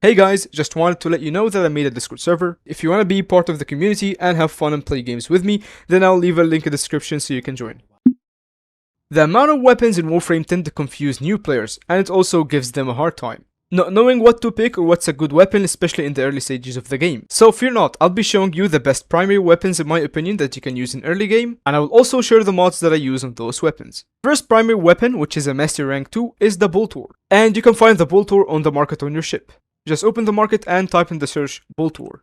Hey guys, just wanted to let you know that I made a Discord server. If you want to be part of the community and have fun and play games with me, then I'll leave a link in the description so you can join. The amount of weapons in Warframe tend to confuse new players, and it also gives them a hard time not knowing what to pick or what's a good weapon, especially in the early stages of the game. So fear not, I'll be showing you the best primary weapons in my opinion that you can use in early game, and I will also share the mods that I use on those weapons. First primary weapon, which is a Master Rank 2, is the Boltor, and you can find the Boltor on the market on your ship. Just open the market and type in the search Boltor.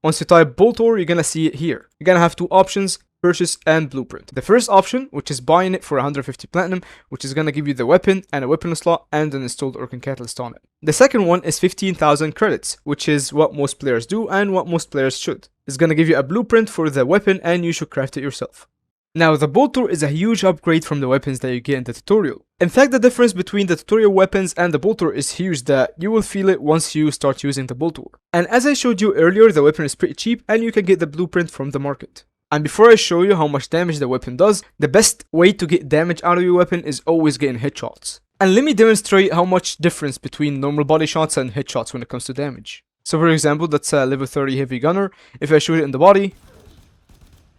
Once you type Boltor, you're gonna see it here. You're gonna have two options, purchase and blueprint. The first option, which is buying it for 150 platinum, which is gonna give you the weapon and a weapon slot and an installed Orkan Catalyst on it. The second one is 15,000 credits, which is what most players do and what most players should. It's gonna give you a blueprint for the weapon and you should craft it yourself. Now, the Boltor is a huge upgrade from the weapons that you get in the tutorial. In fact, the difference between the tutorial weapons and the Boltor is huge that you will feel it once you start using the Boltor. And as I showed you earlier, the weapon is pretty cheap and you can get the blueprint from the market. And before I show you how much damage the weapon does, the best way to get damage out of your weapon is always getting headshots. And let me demonstrate how much difference between normal body shots and headshots when it comes to damage. So for example, that's a level 30 heavy gunner. If I shoot it in the body,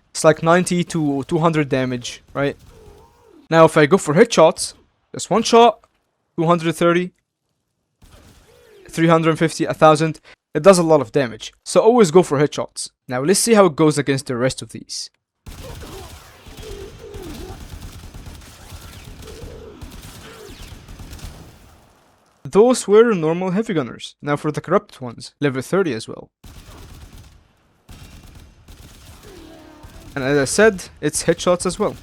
it's like 90 to 200 damage, right? Now if I go for headshots, just one shot, 230, 350, 1000, it does a lot of damage. So always go for headshots. Now let's see how it goes against the rest of these. Those were normal heavy gunners. Now for the corrupted ones, level 30 as well. And as I said, it's headshots as well.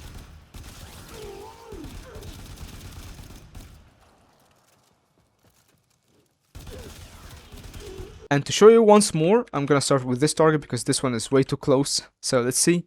And to show you once more, I'm gonna start with this target because this one is way too close. So let's see.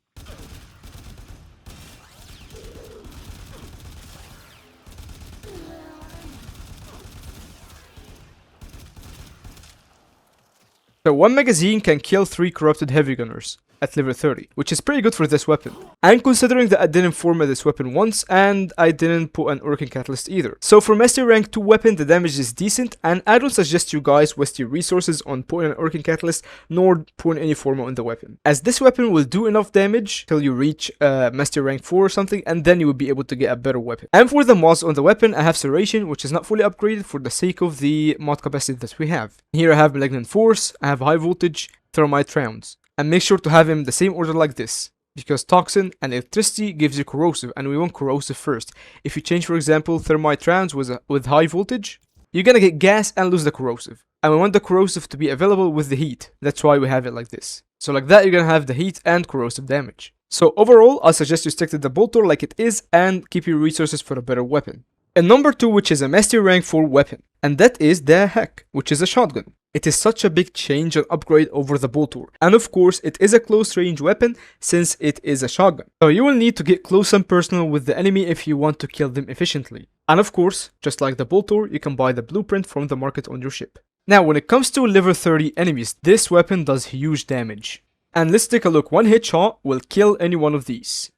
So one magazine can kill 3 corrupted heavy gunners at level 30, which is pretty good for this weapon. And considering that I didn't format this weapon once and I didn't put an Orkan Catalyst either. So for Master Rank 2 weapon, the damage is decent and I don't suggest you guys waste your resources on putting an Orkan Catalyst nor putting any format on the weapon, as this weapon will do enough damage till you reach Master Rank 4 or something, and then you will be able to get a better weapon. And for the mods on the weapon, I have Serration, which is not fully upgraded for the sake of the mod capacity that we have. Here I have Malignant Force, I have High Voltage, Thermite Rounds. And make sure to have him the same order like this, because Toxin and Electricity gives you Corrosive, and we want Corrosive first. If you change, for example, Thermite Rounds with High Voltage, you're gonna get gas and lose the Corrosive. And we want the Corrosive to be available with the heat. That's why we have it like this. So like that, you're gonna have the heat and Corrosive damage. So overall, I suggest you stick to the Boltor like it is and keep your resources for a better weapon. And number 2, which is a Master Rank 4 weapon, and that is the Hack, which is a shotgun. It is such a big change and upgrade over the Boltor, and of course it is a close range weapon since it is a shotgun. So you will need to get close and personal with the enemy if you want to kill them efficiently. And of course, just like the Boltor, you can buy the blueprint from the market on your ship. Now when it comes to level 30 enemies, this weapon does huge damage. And let's take a look, one headshot will kill any one of these.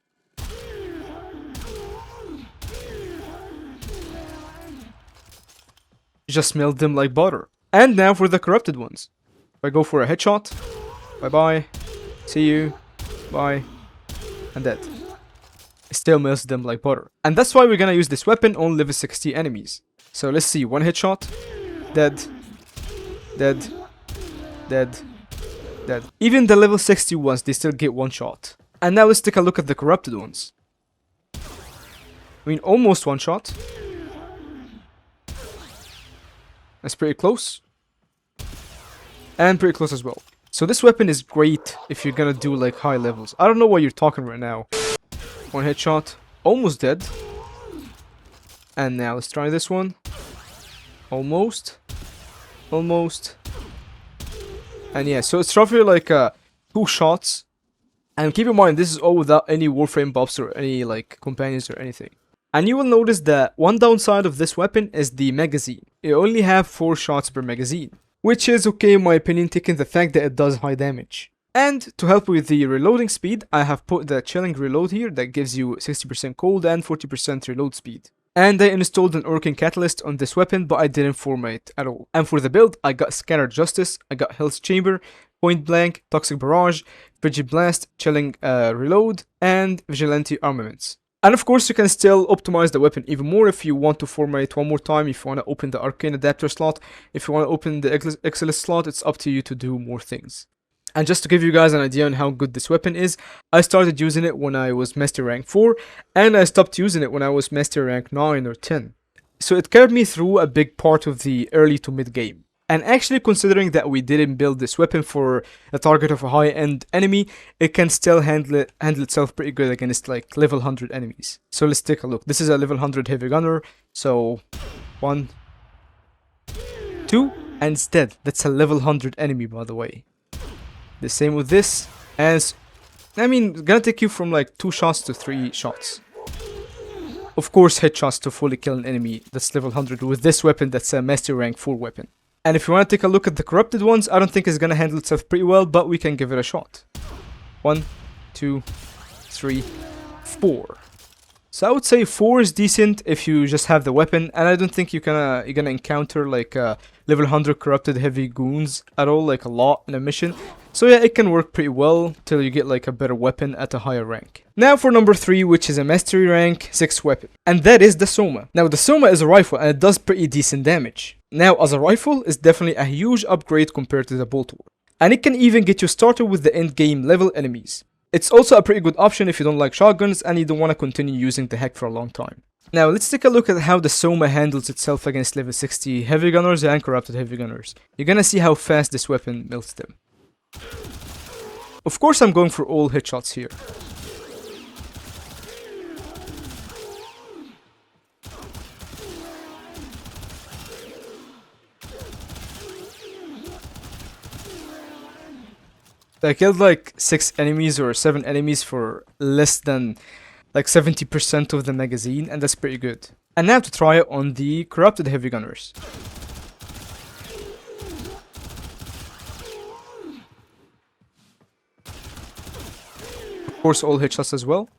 Just melt them like butter. And now for the corrupted ones. If I go for a headshot, bye bye, see you, bye, and dead. It still melts them like butter. And that's why we're gonna use this weapon on level 60 enemies. So let's see, one headshot, dead, dead, dead, dead. Even the level 60 ones, they still get one shot. And now let's take a look at the corrupted ones. I mean, almost one shot. That's pretty close. And pretty close as well. So this weapon is great if you're gonna do like high levels. I don't know what you're talking right now. One headshot. Almost dead. And now let's try this one. Almost. Almost. And yeah, so it's roughly like 2 shots. And keep in mind, this is all without any Warframe buffs or any like companions or anything. And you will notice that one downside of this weapon is the magazine. You only have 4 shots per magazine, which is okay in my opinion, taking the fact that it does high damage. And to help with the reloading speed, I have put the chilling reload here that gives you 60% cold and 40% reload speed. And I installed an Orking Catalyst on this weapon, but I didn't format at all. And for the build, I got Scattered Justice, I got Health Chamber, Point Blank, Toxic Barrage, Frigid Blast, Chilling Reload, and Vigilante Armaments. And of course, you can still optimize the weapon even more if you want to format it one more time, if you want to open the Arcane Adapter slot, if you want to open the Exilus slot, it's up to you to do more things. And just to give you guys an idea on how good this weapon is, I started using it when I was Master Rank 4, and I stopped using it when I was Master Rank 9 or 10. So it carried me through a big part of the early to mid game. And actually, considering that we didn't build this weapon for a target of a high-end enemy, it can still handle itself pretty good against like level 100 enemies. So let's take a look. This is a level 100 heavy gunner. So 1, 2, and it's dead. That's a level 100 enemy, by the way. The same with this, and I mean, it's gonna take you from like 2 shots to 3 shots. Of course, headshots to fully kill an enemy that's level 100 with this weapon that's a Master Rank 4 weapon. And if you want to take a look at the corrupted ones, I don't think it's gonna handle itself pretty well, but we can give it a shot. 1, 2, 3, 4. So I would say 4 is decent if you just have the weapon, and I don't think you're gonna encounter like level 100 corrupted heavy goons at all, like a lot in a mission. So yeah, it can work pretty well till you get like a better weapon at a higher rank. Now for number 3, which is a Mastery Rank 6 weapon, and that is the Soma. Now the Soma is a rifle and it does pretty decent damage. Now as a rifle, it's definitely a huge upgrade compared to the Boltor, and it can even get you started with the end game level enemies. It's also a pretty good option if you don't like shotguns and you don't want to continue using the hack for a long time. Now let's take a look at how the Soma handles itself against level 60 heavy gunners and corrupted heavy gunners. You're gonna see how fast this weapon melts them. Of course I'm going for all headshots here. I killed like 6 enemies or 7 enemies for less than like 70% of the magazine, and that's pretty good. And now to try it on the corrupted heavy gunners. Of course, all headshots as well.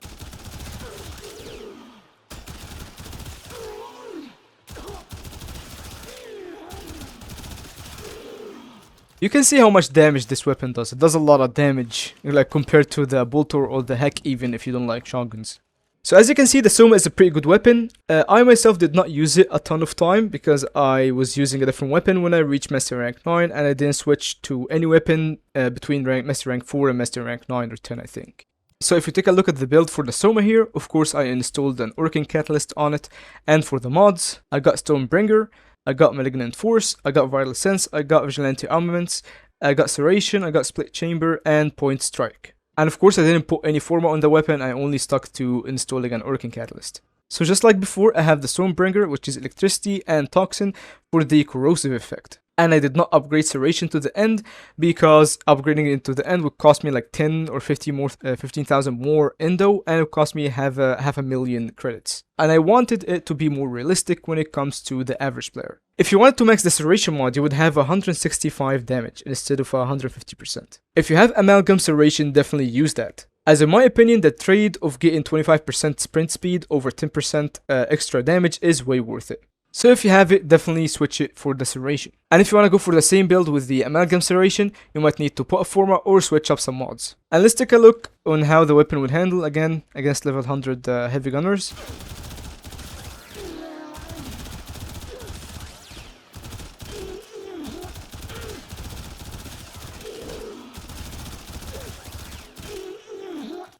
You can see how much damage this weapon does. It does a lot of damage, like compared to the Boltor or the Heck, even if you don't like shotguns. So as you can see, the Soma is a pretty good weapon. I myself did not use it a ton of time because I was using a different weapon when I reached Master Rank 9, and I didn't switch to any weapon between Master Rank 4 and Master Rank 9 or 10, I think. So if you take a look at the build for the Soma here, of course I installed an Orking Catalyst on it, and for the mods, I got Stonebringer, I got Malignant Force, I got Vital Sense, I got Vigilante Armaments, I got Serration, I got Split Chamber, and Point Strike. And of course I didn't put any format on the weapon, I only stuck to installing an Orking Catalyst. So just like before, I have the Stonebringer, which is Electricity and Toxin for the corrosive effect. And I did not upgrade Serration to the end because upgrading it to the end would cost me like 10 or 15,000 more Endo, and it would cost me half a million credits. And I wanted it to be more realistic when it comes to the average player. If you wanted to max the Serration mod, you would have 165 damage instead of 150%. If you have Amalgam Serration, definitely use that. As in my opinion, the trade of getting 25% sprint speed over 10% extra damage is way worth it. So if you have it, definitely switch it for the Serration. And if you want to go for the same build with the Amalgam Serration, you might need to put a format or switch up some mods. And let's take a look on how the weapon would handle again against level 100 heavy gunners.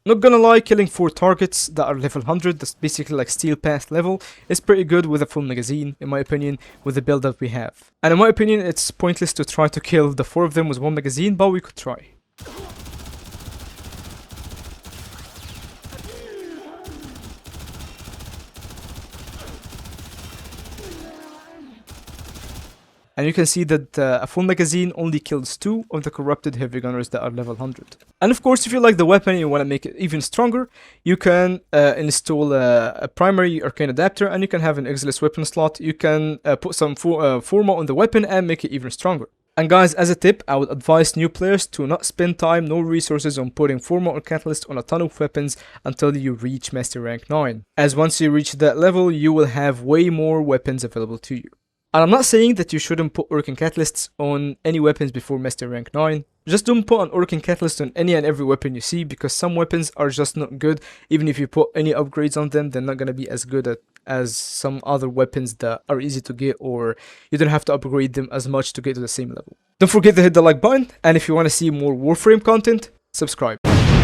Not gonna lie, killing 4 targets that are level 100, that's basically like Steel Path level, is pretty good with a full magazine, in my opinion, with the build that we have. And in my opinion, it's pointless to try to kill the 4 of them with 1 magazine, but we could try. And you can see that a full magazine only kills 2 of the corrupted heavy gunners that are level 100. And of course, if you like the weapon and you want to make it even stronger, you can install a primary arcane adapter, and you can have an Exilus weapon slot. You can put some format on the weapon and make it even stronger. And guys, as a tip, I would advise new players to not spend time nor resources on putting 4 Mortal Catalyst on a ton of weapons until you reach Master Rank 9. As once you reach that level, you will have way more weapons available to you. And I'm not saying that you shouldn't put Orc Catalysts on any weapons before Master Rank 9. Just don't put an Orc Catalyst on any and every weapon you see, because some weapons are just not good. Even if you put any upgrades on them, they're not gonna be as good as some other weapons that are easy to get, or you don't have to upgrade them as much to get to the same level. Don't forget to hit the like button, and if you want to see more Warframe content, subscribe.